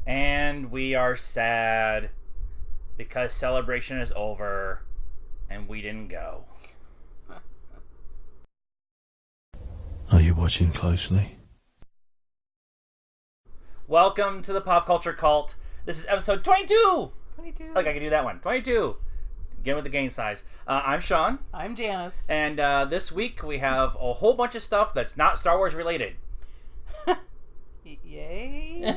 And we are sad because Celebration is over and we didn't go. Are you watching closely? Welcome to the Pop Culture Cult. This is episode 22! 22. Like I can do that one. 22! Again with the gain size. I'm Sean. I'm Janice. And this week we have a whole bunch of stuff that's not Star Wars related. Yay.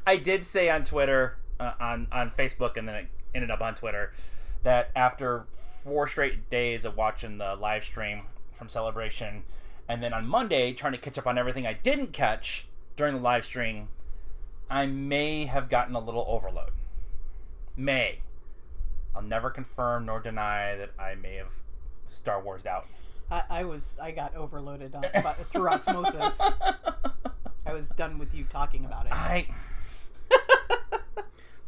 I did say on Twitter, on Facebook, and then it ended up on Twitter, that after 4 straight days of watching the live stream from Celebration, and then on Monday trying to catch up on everything I didn't catch during the live stream, I may have gotten a little overload. May. I'll never confirm nor deny that I may have Star Wars'd out. I got overloaded through osmosis. I was done with you talking about it.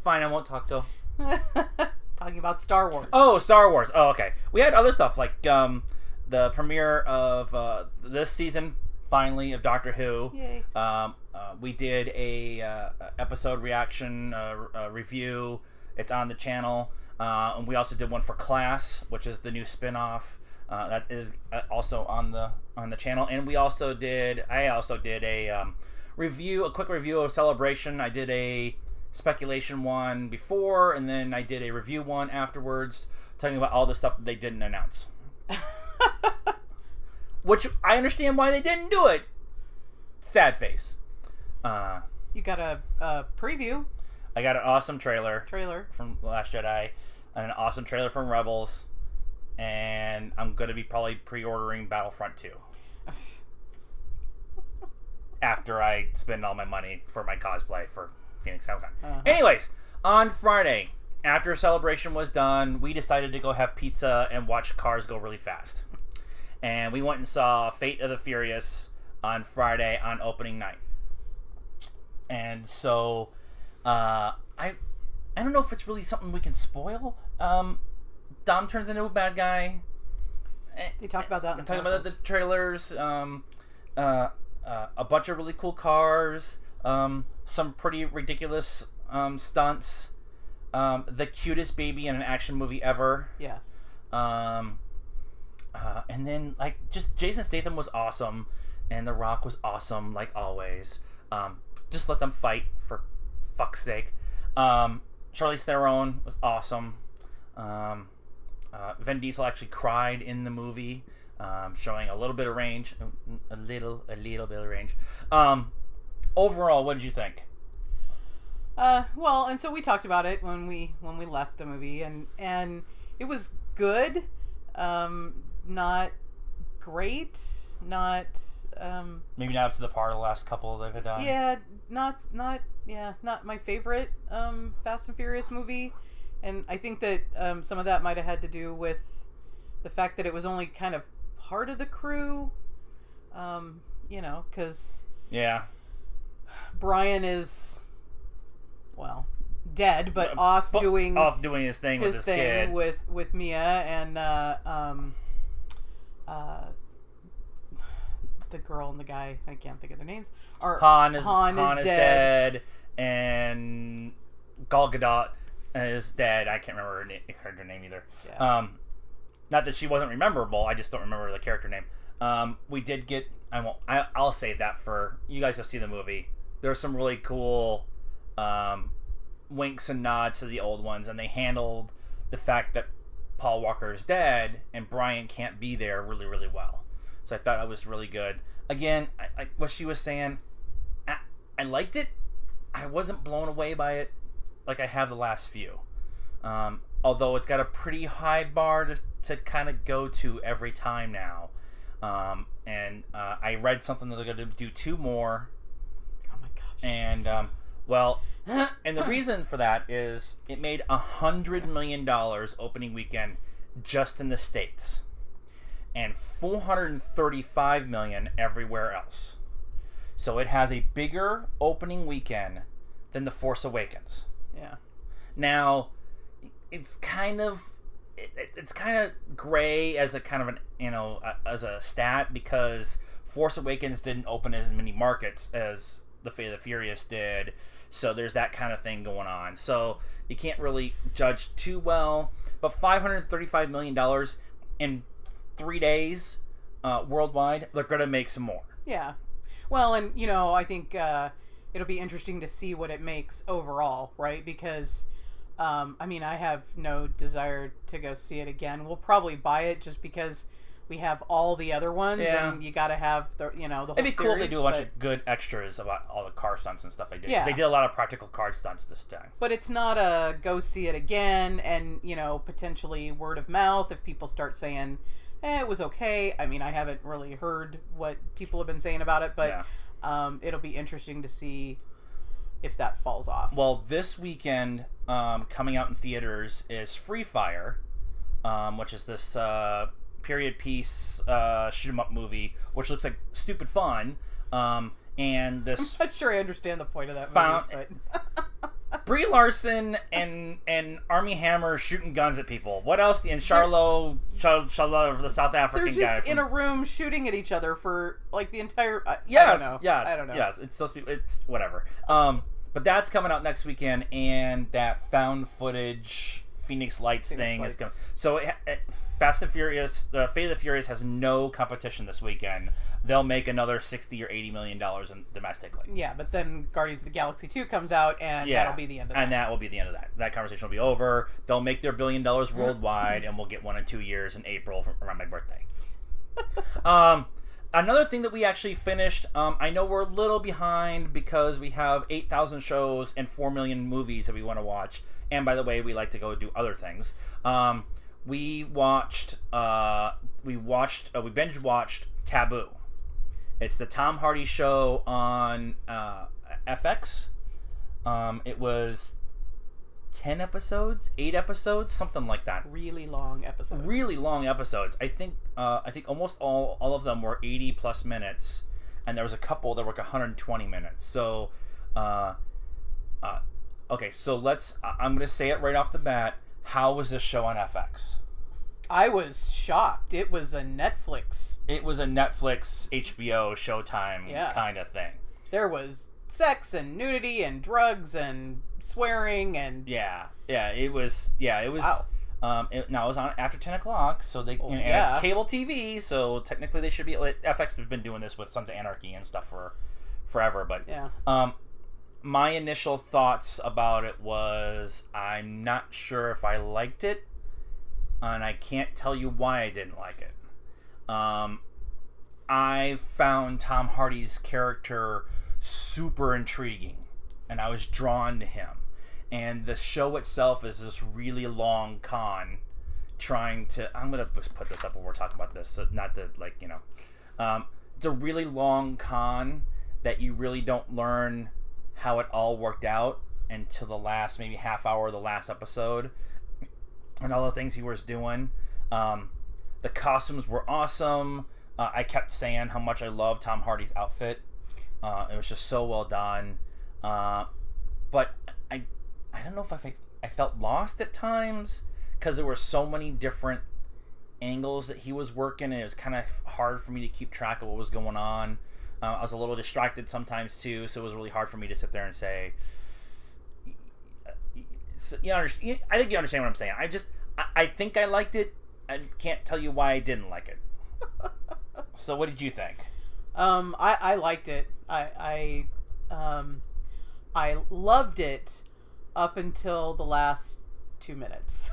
Fine, I won't talk till. Talking about Star Wars. Oh, Star Wars. Oh, okay. We had other stuff like the premiere of this season, finally, of Doctor Who. Yay. We did a episode reaction review. It's on the channel. And we also did one for Class, which is the new spin-off. That is also on the channel. And I also did a quick review of Celebration. I did a speculation one before, and then I did a review one afterwards, talking about all the stuff that they didn't announce. Which I understand why they didn't do it. Sad face. You got a preview. I got an awesome trailer from The Last Jedi, and an awesome trailer from Rebels, and I'm going to be probably pre-ordering Battlefront 2. After I spend all my money for my cosplay for Phoenix Comicon. Anyways, on Friday, after Celebration was done, we decided to go have pizza and watch cars go really fast. And we went and saw Fate of the Furious on Friday on opening night. And so, I don't know if it's really something we can spoil. Dom turns into a bad guy. They talked about that. Talking about the trailers. A bunch of really cool cars. Some pretty ridiculous stunts. The cutest baby in an action movie ever. Yes. And then just Jason Statham was awesome, and The Rock was awesome like always. Just let them fight for fuck's sake. Charlize Theron was awesome. Vin Diesel actually cried in the movie, showing a little bit of range, a little bit of range. Overall, what did you think? Well, and so we talked about it when we left the movie, and it was good, not great, not maybe not up to the par of the last couple they've done. Yeah, not my favorite Fast and Furious movie, and I think that some of that might have had to do with the fact that it was only kind of part of the crew, because Brian is, well, dead, but off doing his thing with his kid. with Mia and the girl and the guy, I can't think of their names. Han is dead, and Gal Gadot is dead. I can't remember her name either. Yeah. Not that she wasn't rememberable. I just don't remember the character name. We did get. I'll save that for you guys. Go see the movie. There's some really cool winks and nods to the old ones, and they handled the fact that Paul Walker is dead and Brian can't be there really, really well. So I thought it was really good. Again, I what she was saying, I liked it. I wasn't blown away by it like I have the last few. Although it's got a pretty high bar to kind of go to every time now. And I read something that they're going to do 2 more. Oh my gosh. And, and the reason for that is it made $100 million opening weekend just in the States. And $435 million everywhere else. So it has a bigger opening weekend than The Force Awakens. Yeah. Now, it's kind of gray as a kind of as a stat, because Force Awakens didn't open as many markets as the Fate of the Furious did. So there's that kind of thing going on. So you can't really judge too well. But $535 million in 3 days worldwide, they're going to make some more. Yeah. Well, and, you know, I think it'll be interesting to see what it makes overall, right? Because, I mean, I have no desire to go see it again. We'll probably buy it just because we have all the other ones, and you got to have the, you know, the whole It'd be cool if series, they do a bunch of good extras about all the car stunts and stuff they did. 'Cause Yeah. they did a lot of practical car stunts this time. But it's not a go see it again, and, you know, potentially word of mouth if people start saying, it was okay. I mean, I haven't really heard what people have been saying about it, but it'll be interesting to see if that falls off. Well, this weekend, coming out in theaters is Free Fire, which is this period piece shoot 'em up movie, which looks like stupid fun. And this I'm not sure I understand the point of that movie, but Brie Larson and Armie Hammer shooting guns at people. What else? And Charlo, the South African they're guy. just in a room shooting at each other for like the entire. Yes, I don't know. yes, I don't know. yes. It's supposed to be. It's whatever. But that's coming out next weekend, and that found footage Phoenix Lights thing is going. So Fast and Furious, Fate of the Furious has no competition this weekend. They'll make another $60 or $80 million domestically. Yeah, but then Guardians of the Galaxy 2 comes out, and that'll be the end of that. And that will be the end of that. That conversation will be over. They'll make their $1 billion worldwide, and we'll get one in 2 years in April around my birthday. Another thing that we actually finished, I know we're a little behind because we have 8,000 shows and 4 million movies that we want to watch. And by the way, we like to go do other things. We binge watched Taboo. It's the Tom Hardy show on FX. It was 10 episodes, 8 episodes, something like that. Really long episodes. I think almost all of them were 80 plus minutes, and there was a couple that were like 120 minutes. So, okay, so I'm going to say it right off the bat. How was this show on FX? I was shocked. It was a Netflix, HBO, Showtime kind of thing. There was sex and nudity and drugs and swearing and it was wow. It was on after 10 o'clock, so they and it's cable TV, so technically they should be. FX have been doing this with Sons of Anarchy and stuff for forever, but my initial thoughts about it was I'm not sure if I liked it, and I can't tell you why I didn't like it. I found Tom Hardy's character super intriguing, and I was drawn to him. And the show itself is this really long con trying to... I'm going to put this up when we're talking about this, so not to, it's a really long con that you really don't learn how it all worked out until the last, maybe half hour of the last episode, and all the things he was doing. The costumes were awesome. I kept saying how much I love Tom Hardy's outfit. It was just so well done. But I don't know if I felt lost at times because there were so many different angles that he was working, and it was kind of hard for me to keep track of what was going on. I was a little distracted sometimes too, so it was really hard for me to sit there and say, I think you understand what I'm saying. I think I liked it. I can't tell you why I didn't like it. So what did you think? I liked it. I loved it up until the last 2 minutes.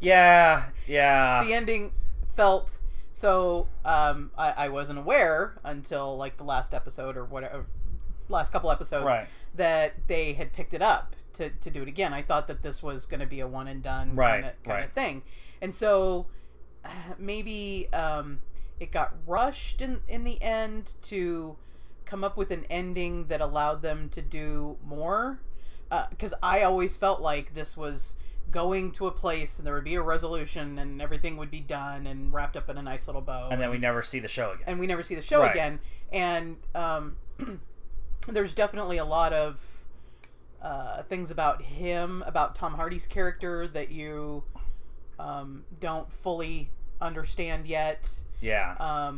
Yeah. The ending felt so. I wasn't aware until like the last episode or whatever, last couple episodes, that they had picked it up to do it again. I thought that this was going to be a one and done kind of thing, and so maybe it got rushed in the end to come up with an ending that allowed them to do more. Because I always felt like this was going to a place and there would be a resolution and everything would be done and wrapped up in a nice little bow. And then we never see the show again. And there's definitely a lot of things about him, about Tom Hardy's character, that you don't fully understand yet. Yeah.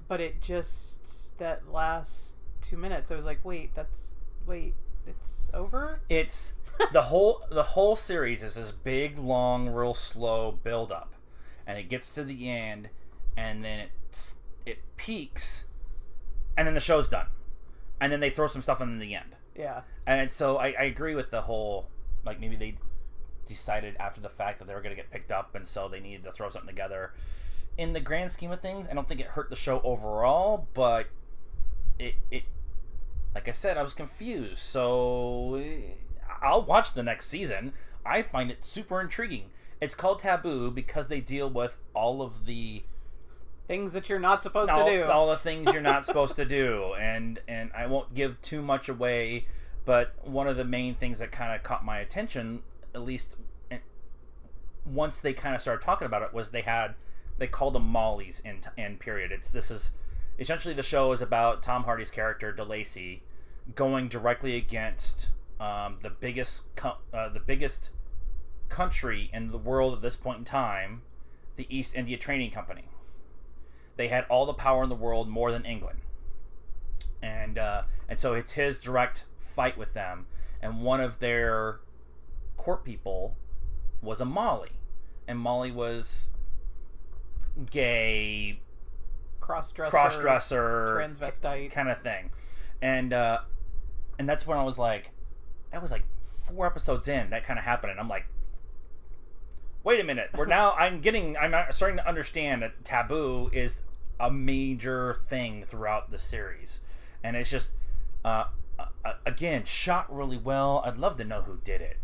But it just, that last 2 minutes, I was like, wait, it's over? It's the whole series is this big, long, real slow build up, and it gets to the end, and then it peaks, and then the show's done, and then they throw some stuff in the end. Yeah. And so I agree with the whole, like, maybe they decided after the fact that they were going to get picked up, and so they needed to throw something together. In the grand scheme of things, I don't think it hurt the show overall, but it like I said, I was confused. So I'll watch the next season. I find it super intriguing. It's called Taboo because they deal with all of the things that you're not supposed to do. All the things you're not supposed to do. And I won't give too much away, but one of the main things that kind of caught my attention, at least once they kind of started talking about it, was they called them Mollies in period. This is essentially, the show is about Tom Hardy's character DeLacy going directly against the biggest country in the world at this point in time, the East India Trading Company. They had all the power in the world, more than England, and so it's his direct fight with them. And one of their court people was a Molly, and Molly was gay, cross-dresser, transvestite kind of thing, and that's when I was like, that was like 4 episodes in that kind of happened, and I'm like, wait a minute, I'm starting to understand that taboo is a major thing throughout the series, and it's just again shot really well. I'd love to know who did it.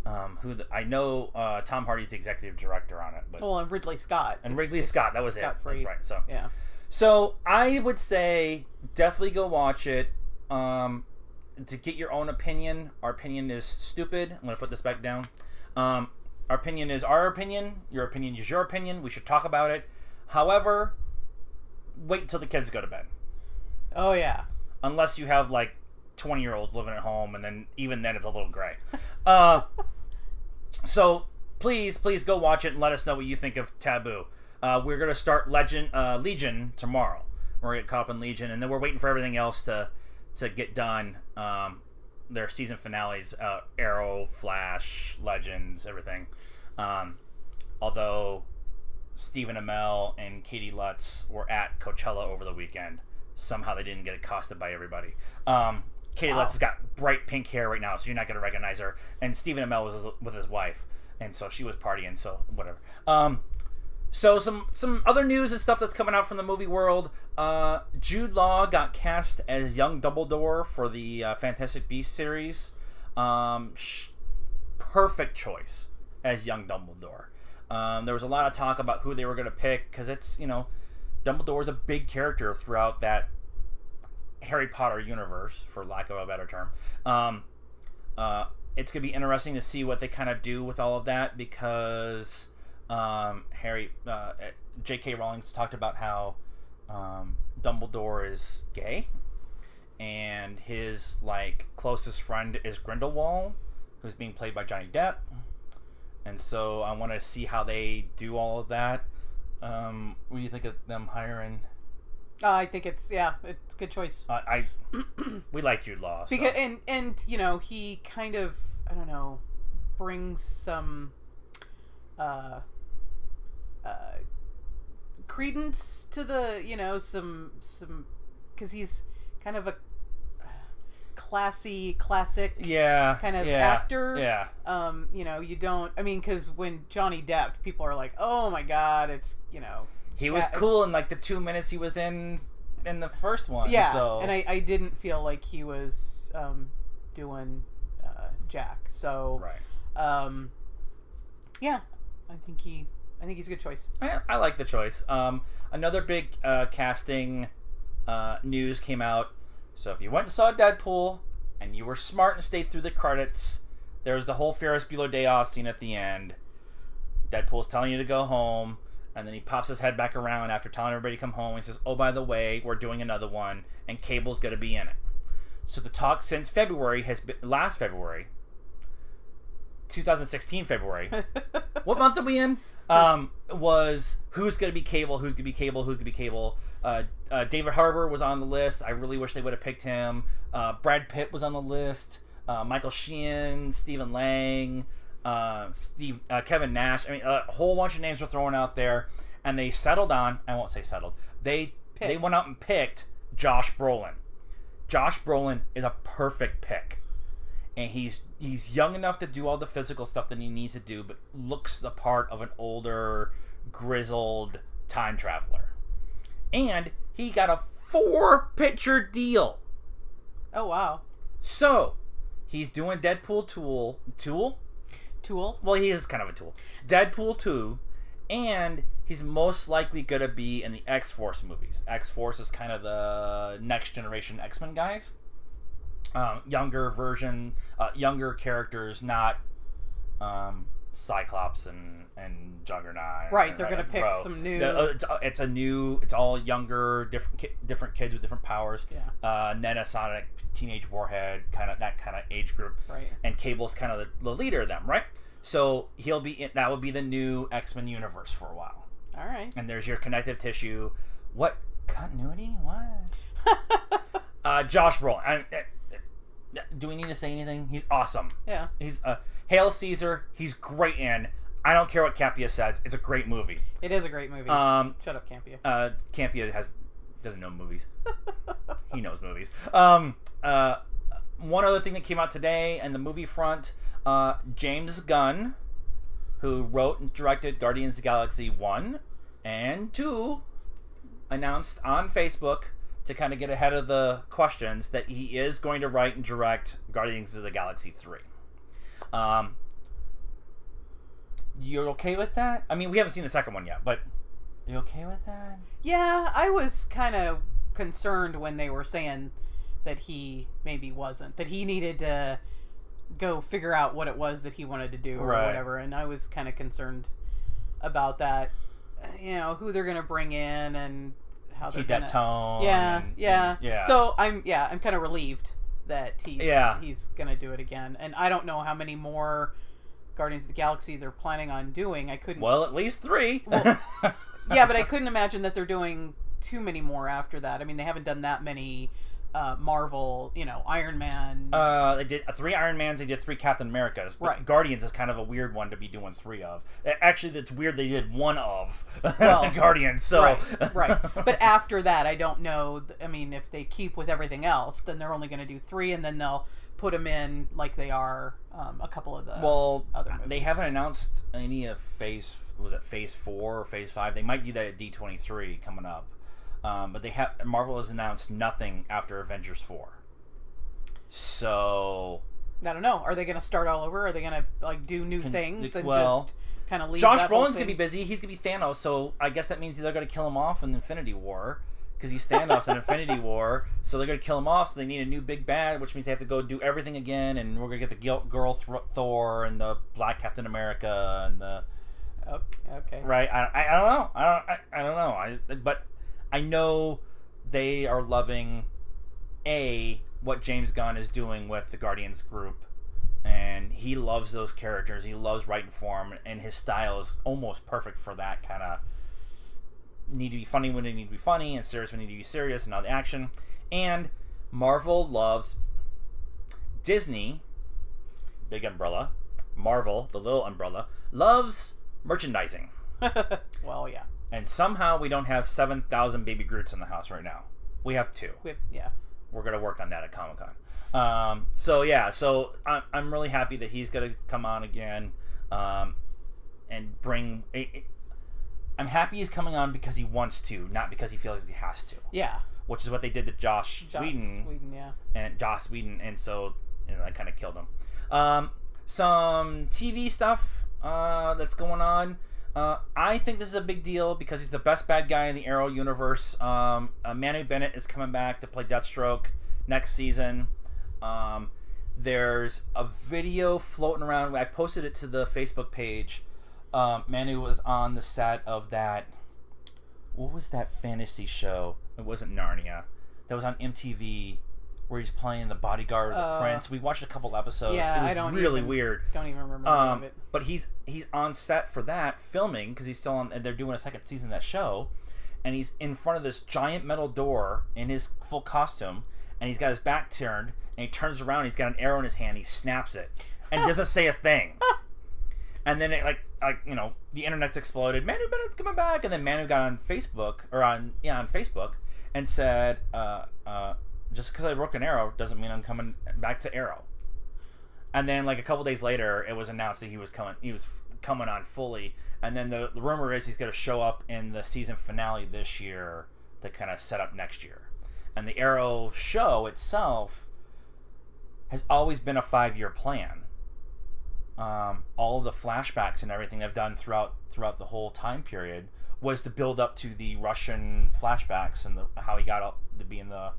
I know Tom Hardy's the executive director on it, but and Ridley Scott. And Ridley Scott, that was Scott it. That's right. So yeah. So I would say definitely go watch it. To get your own opinion. Our opinion is stupid. I'm going to put this back down. Our opinion is our opinion. Your opinion is your opinion. We should talk about it. However, wait until the kids go to bed. Oh, yeah. Unless you have, like, 20-year-olds living at home, and then even then it's a little gray. So please go watch it and let us know what you think of Taboo. We're going to start Legion tomorrow. We're going to get caught up in Legion, and then we're waiting for everything else to get done. Their season finales, Arrow, Flash, Legends, everything. Although Stephen Amell and Katie Lutz were at Coachella over the weekend. Somehow they didn't get accosted by everybody. Katie Lutz has got bright pink hair right now, so you're not going to recognize her. And Stephen Amell was with his wife, and so she was partying, so whatever. So some other news and stuff that's coming out from the movie world. Jude Law got cast as young Dumbledore for the Fantastic Beasts series. Perfect choice as young Dumbledore. There was a lot of talk about who they were going to pick, because it's, Dumbledore's a big character throughout that Harry Potter universe, for lack of a better term. It's going to be interesting to see what they kind of do with all of that, because J.K. Rowling's talked about how Dumbledore is gay, and his closest friend is Grindelwald, who's being played by Johnny Depp, and so I want to see how they do all of that. What do you think of them hiring? I think it's a good choice. We like Jude Law, so. Because and he kind of, I don't know, brings some credence to the some because he's kind of a classic kind of actor. You don't, because when Johnny Depp, people are like, oh my god, it's he was cool in the 2 minutes he was in the first one. So. And I didn't feel like he was doing Jack. So right. I think he's a good choice. I like the choice. Another big casting news came out. So if you went and saw Deadpool and you were smart and stayed through the credits, there's the whole Ferris Bueller Day Off scene at the end. Deadpool's telling you to go home, and then he pops his head back around after telling everybody to come home. He says, oh, by the way, we're doing another one, and Cable's going to be in it. So the talk since February has been, last February, 2016 February. What month are we in? Was who's gonna be Cable? Who's gonna be Cable? Who's gonna be Cable? David Harbour was on the list. I really wish they would have picked him. Brad Pitt was on the list. Michael Sheen, Stephen Lang, Kevin Nash. I mean, a whole bunch of names were thrown out there, and they settled on. I won't say settled. They went out and picked Josh Brolin. Josh Brolin is a perfect pick. And he's young enough to do all the physical stuff that he needs to do, but looks the part of an older, grizzled time traveler. And he got a 4-picture deal. Oh, wow. So, he's doing Deadpool Tool? Well, he is kind of a tool. Deadpool 2, and he's most likely going to be in the X-Force movies. X-Force is kind of the next generation X-Men guys. Younger version, younger characters, not Cyclops and Juggernaut. Right, they're gonna pick some new. It's all younger, different kids with different powers. Yeah. Negasonic, Teenage Warhead, that kind of age group. Right. And Cable's kind of the leader of them, right? So that would be the new X-Men universe for a while. All right. And there's your connective tissue. What continuity? What? Josh Brolin. Do we need to say anything? He's awesome. Yeah. He's Hail Caesar. He's great in. I don't care what Campia says. It's a great movie. It is a great movie. Shut up, Campia. Campia doesn't know movies. He knows movies. One other thing that came out today in the movie front, James Gunn, who wrote and directed Guardians of the Galaxy 1 and 2, announced on Facebook, to kind of get ahead of the questions, that he is going to write and direct Guardians of the Galaxy 3. You're okay with that? I mean, we haven't seen the second one yet, but are you okay with that? Yeah, I was kind of concerned when they were saying that he maybe wasn't. That he needed to go figure out what it was that he wanted to do or whatever, and I was kind of concerned about that. You know, who they're going to bring in and how keep they're that tone. Yeah. So I'm kind of relieved that he's gonna do it again, and I don't know how many more Guardians of the Galaxy they're planning on doing. I couldn't. Well, at least 3. Well, yeah, but I couldn't imagine that they're doing too many more after that. I mean, they haven't done that many Marvel, Iron Man. They did 3 Iron Mans. They did 3 Captain Americas. But right. Guardians is kind of a weird one to be doing 3 of. Actually, it's weird they did 1 of Guardians. So right. But after that, I don't know. I mean, if they keep with everything else, then they're only going to do 3, and then they'll put them in like they are a couple of the other movies. They haven't announced any of Phase 4 or Phase 5. They might do that at D23 coming up. But Marvel has announced nothing after Avengers 4. So I don't know. Are they going to start all over? Are they going to do new things and just kind of leave? Josh Brolin's going to be busy. He's going to be Thanos. So I guess that means they're going to kill him off in Infinity War because he's Thanos in Infinity War. So they're going to kill him off. So they need a new big bad, which means they have to go do everything again. And we're going to get the girl Thor and the Black Captain America and the. Okay. Right. I don't know. I don't know. But I know they are loving what James Gunn is doing with the Guardians group, and he loves those characters. He loves writing for them, and his style is almost perfect for that kind of need to be funny when they need to be funny and serious when they need to be serious and all the action. And Marvel loves Disney, big umbrella. Marvel, the little umbrella, loves merchandising. Well, yeah. And somehow we don't have 7,000 baby Groots in the house right now. We have 2. We're going to work on that at Comicon. So I'm really happy that he's going to come on again and bring... I'm happy he's coming on because he wants to, not because he feels he has to. Yeah. Which is what they did to Joss Whedon. Yeah. And Joss Whedon, and so that kind of killed him. Some TV stuff that's going on. I think this is a big deal because he's the best bad guy in the Arrow universe. Manu Bennett is coming back to play Deathstroke next season. There's a video floating around. I posted it to the Facebook page. Manu was on the set of that. What was that fantasy show? It wasn't Narnia. That was on MTV where he's playing the bodyguard of the prince. We watched a couple episodes. Yeah, it was really weird. Don't even remember the name of it. But he's on set for that filming because he's still on. And they're doing a second season of that show, and he's in front of this giant metal door in his full costume, and he's got his back turned, and he turns around. He's got an arrow in his hand. He snaps it, and doesn't say a thing. And then it the internet's exploded. Manu Bennett's coming back, and then Manu got on Facebook on Facebook and said, just because I broke an arrow doesn't mean I'm coming back to Arrow. And then like a couple days later, it was announced that he was coming on fully. And then the rumor is he's going to show up in the season finale this year to kind of set up next year. And the Arrow show itself has always been a 5-year plan. All of the flashbacks and everything they've done throughout the whole time period was to build up to the Russian flashbacks and how he got up to be in the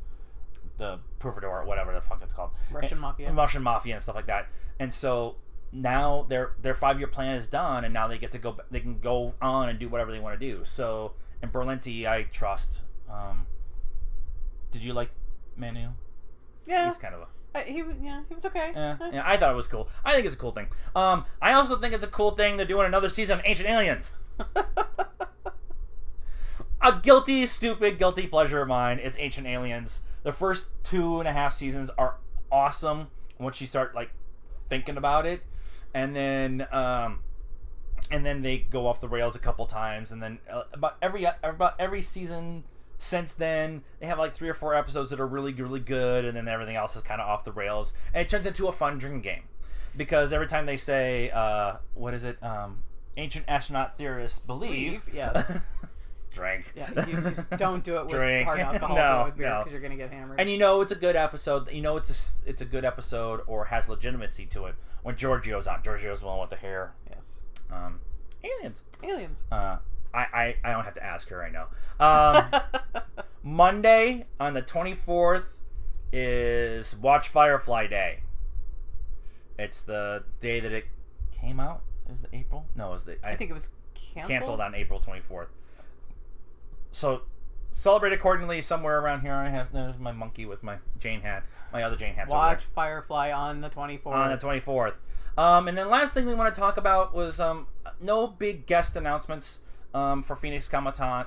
Provedor or whatever the fuck it's called. Russian Mafia and stuff like that. And so now their 5-year plan is done, and now they get to go. They can go on and do whatever they want to do. So in Berlanti, I trust. Did you like Manu? Yeah, he's kind of he was okay. Yeah, I thought it was cool. I think it's a cool thing. I also think it's a cool thing they're doing another season of Ancient Aliens. A stupid, guilty pleasure of mine is Ancient Aliens. The first 2.5 seasons are awesome once you start like thinking about it, and then they go off the rails a couple times, and then about every season since then they have like 3 or 4 episodes that are really, really good, and then everything else is kind of off the rails, and it turns into a fun drinking game because every time they say what is it, ancient astronaut theorists believe. Yes. Drink. Yeah, you just don't do it with Drink. hard alcohol. No, do it with beer no. because you're gonna get hammered. And it's a good episode. It's a good episode or has legitimacy to it when Giorgio's on. Giorgio's the one with the hair. Yes. Aliens. I don't have to ask her. I know. Monday on the 24th is Watch Firefly Day. It's the day that it came out. Is it April? No, it was I think it was canceled on April 24th. So celebrate accordingly somewhere around here. There's my monkey with my Jane hat. My other Jane hat's Watch Firefly on the 24th. On the 24th. And then last thing we want to talk about was no big guest announcements for Phoenix Comicon.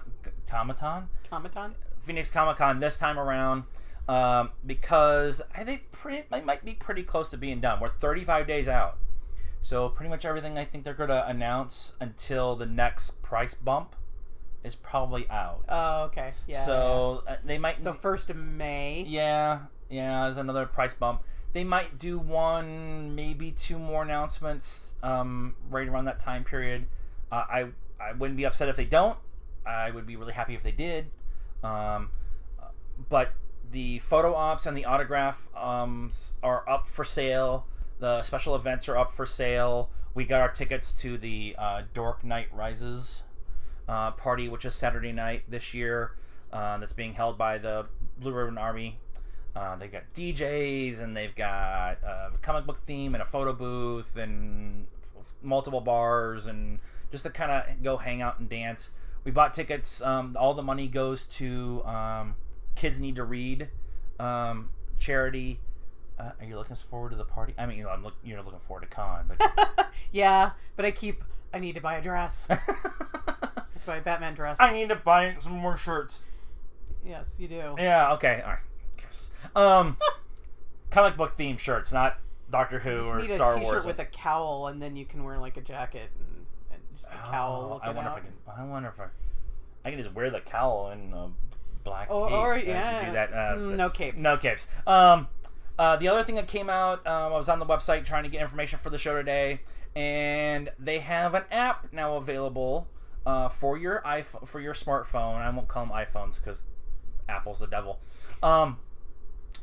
Phoenix Comicon this time around because I think it might be pretty close to being done. We're 35 days out. So pretty much everything I think they're going to announce until the next price bump is probably out. Oh, okay. Yeah. So they might. So 1st of May. Yeah. There's another price bump. They might do 1, maybe 2 more announcements right around that time period. I wouldn't be upset if they don't. I would be really happy if they did. But the photo ops and the autograph are up for sale. The special events are up for sale. We got our tickets to the Dork Night Rises party, which is Saturday night this year. That's being held by the Blue Ribbon Army. They've got DJs, and they've got a comic book theme and a photo booth and multiple bars, and just to kind of go hang out and dance. We bought tickets. All the money goes to Kids Need to Read charity. Are you looking forward to the party? I mean, you're looking forward to con, but yeah, but I need to buy a dress. Buy a Batman dress. I need to buy some more shirts. Yes, you do. Yeah. Okay. All right. Yes. Comic book themed shirts, not Doctor Who or Star Wars. You need a T-shirt with a cowl, and then you can wear like a jacket and just a cowl. I wonder if I can just wear the cowl and a black cape. Or yeah. Do that. No capes. No capes. The other thing that came out, I was on the website trying to get information for the show today, and they have an app now available for your iPhone, for your smartphone. I won't call them iPhones because Apple's the devil.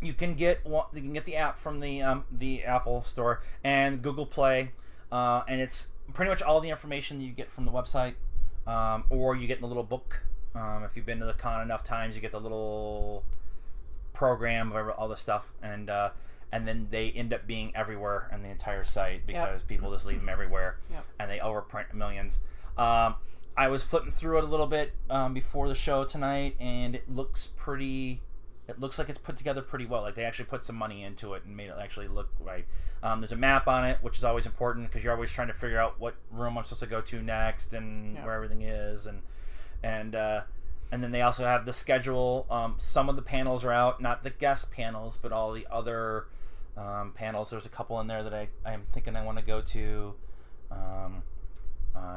You can get the app from the Apple Store and Google Play, and it's pretty much all the information that you get from the website, or you get in the little book. If you've been to the con enough times, you get the little program of all the stuff, and then they end up being everywhere on the entire site because people just leave them everywhere, and they overprint millions. I was flipping through it a little bit before the show tonight, and it looks pretty it looks like it's put together pretty well. Like they actually put some money into it and made it actually look right. There's a map on it, which is always important because you're always trying to figure out what room I'm supposed to go to next and where everything is, and then they also have the schedule. Some of the panels are out, not the guest panels, but all the other panels. There's a couple in there that I am thinking I want to go to.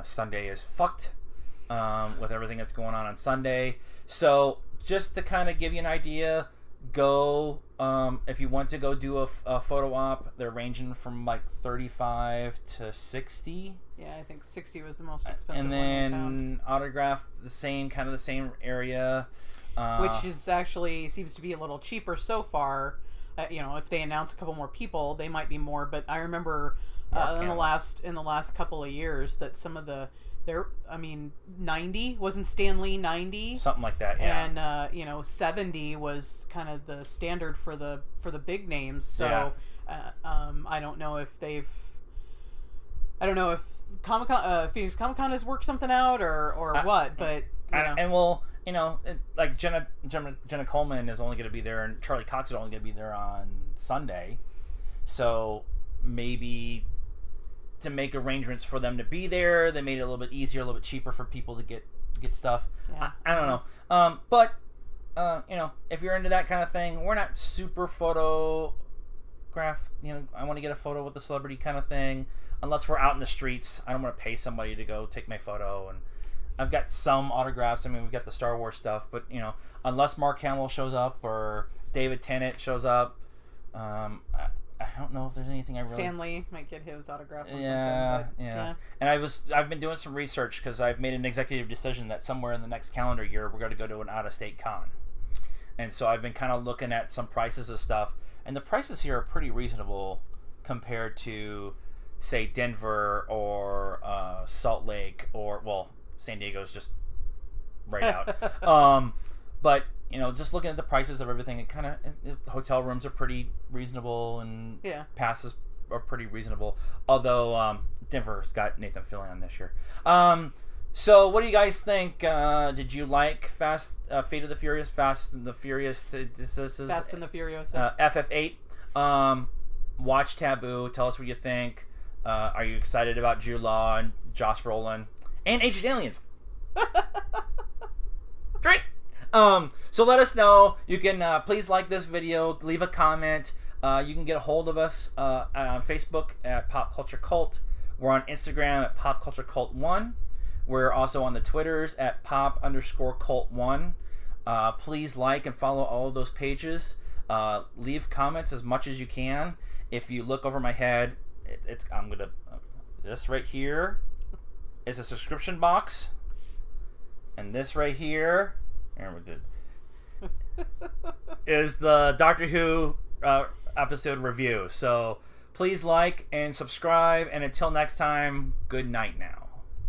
Sunday is fucked with everything that's going on Sunday. So just to kind of give you an idea, go if you want to go do a photo op. They're ranging from like 35 to 60. Yeah, I think 60 was the most expensive and one I then found. autograph the same area, which is actually seems to be a little cheaper so far. If they announce a couple more people, they might be more. But I remember in the last couple of years that some of 90 wasn't Stan Lee 90, something like that, yeah. And 70 was kind of the standard for the big names. So I don't know if Comicon, Phoenix Comicon has worked something out or what, but like Jenna Coleman is only going to be there, and Charlie Cox is only going to be there on Sunday, so maybe to make arrangements for them to be there, they made it a little bit easier, a little bit cheaper for people to get stuff. Yeah. I don't know, but if you're into that kind of thing, we're not super photograph. I want to get a photo with the celebrity kind of thing. Unless we're out in the streets, I don't want to pay somebody to go take my photo. And I've got some autographs. I mean, we've got the Star Wars stuff, but unless Mark Hamill shows up or David Tennant shows up, I don't know if there's anything I really. Stan Lee might get his autograph. Yeah. And I've been doing some research because I've made an executive decision that somewhere in the next calendar year we're going to go to an out-of-state con, and so I've been kind of looking at some prices of stuff, and the prices here are pretty reasonable compared to, say, Denver or Salt Lake or San Diego's just right out. But just looking at the prices of everything, it kind of hotel rooms are pretty reasonable and passes are pretty reasonable. Although Denver's got Nathan Fillion this year. So what do you guys think? Did you like Fate of the Furious, Fast and the Furious? Fast and the Furious. FF8. Watch Taboo. Tell us what you think. Are you excited about Jude Law and Josh Brolin and Ancient Aliens? Great. So let us know. You can please like this video, leave a comment. You can get a hold of us on Facebook at Pop Culture Cult. We're on Instagram at Pop Culture Cult 1. We're also on the Twitters at Pop_Cult1. Please like and follow all of those pages. Leave comments as much as you can. If you look over my head, this right here is a subscription box, and this right here, is the Doctor Who episode review. So please like and subscribe, and until next time, good night now.